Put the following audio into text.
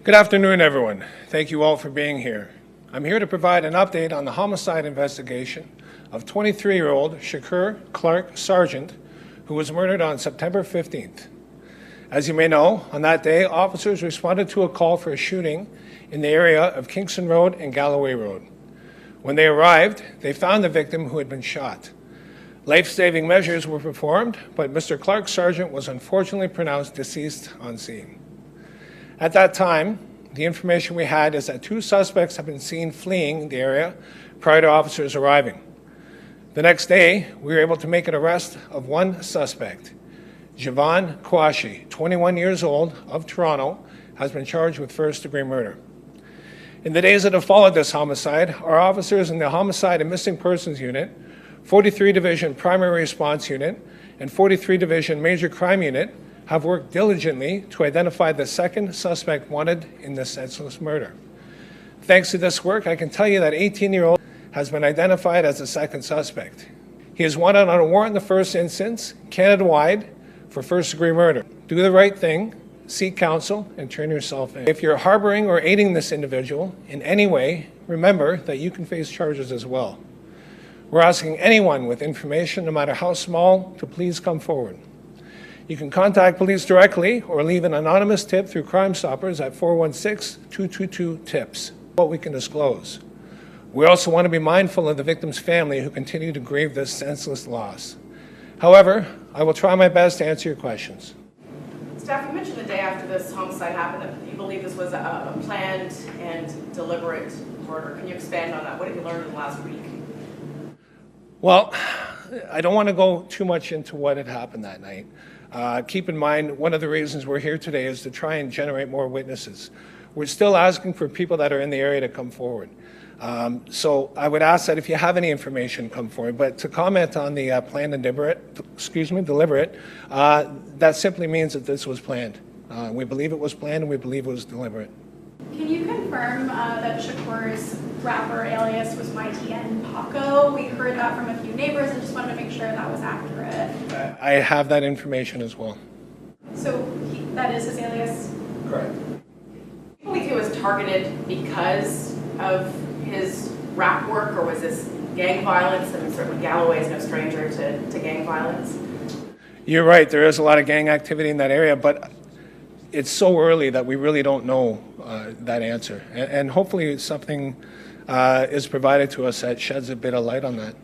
Good afternoon, everyone. Thank you all for being here. I'm here to provide an update on the homicide investigation of 23-year-old Shakur Campbell-Sergeant, who was murdered on September 15th. As you may know, on that day, officers responded to a call for a shooting in the area of Kingston Road and Galloway Road. When they arrived, they found the victim who had been shot. Life-saving measures were performed, but Mr. Campbell-Sergeant was unfortunately pronounced deceased on scene. At that time, the information we had is that 2 suspects had been seen fleeing the area prior to officers arriving. The next day, we were able to make an arrest of 1 suspect. Javon Kwashi, 21 years old, of Toronto, has been charged with first-degree murder. In the days that have followed this homicide, our officers in the Homicide and Missing Persons Unit, 43 Division Primary Response Unit, and 43 Division Major Crime Unit have worked diligently to identify the second suspect wanted in this senseless murder. Thanks to this work, I can tell you that 18-year-old has been identified as the second suspect. He is wanted on a warrant in the first instance, Canada-wide, for first-degree murder. Do the right thing, seek counsel, and turn yourself in. If you're harboring or aiding this individual in any way, remember that you can face charges as well. We're asking anyone with information, no matter how small, to please come forward. You can contact police directly or leave an anonymous tip through Crime Stoppers at 416-222-TIPS, what we can disclose. We also want to be mindful of the victim's family who continue to grieve this senseless loss. However, I will try my best to answer your questions. Staff, you mentioned the day after this homicide happened that you believe this was a planned and deliberate murder. Can you expand on that? What have you learned in the last week? Well, I don't want to go too much into what had happened that night. Keep in mind, one of the reasons we're here today is to try and generate more witnesses. We're still asking for people that are in the area to come forward. So I would ask that if you have any information, come forward. But to comment on the planned and deliberate, that simply means that this was planned. We believe it was planned and we believe it was deliberate. Can you confirm that Shakur's rapper alias was YTN Paco? We heard that from a few neighbors and just wanted to make sure that was accurate. I have that information as well. So that is his alias? Correct. Do you believe he was targeted because of his rap work, or was this gang violence? I mean, certainly Galloway is no stranger to gang violence. You're right, there is a lot of gang activity in that area, but it's so early that we really don't know that answer. And hopefully something is provided to us that sheds a bit of light on that.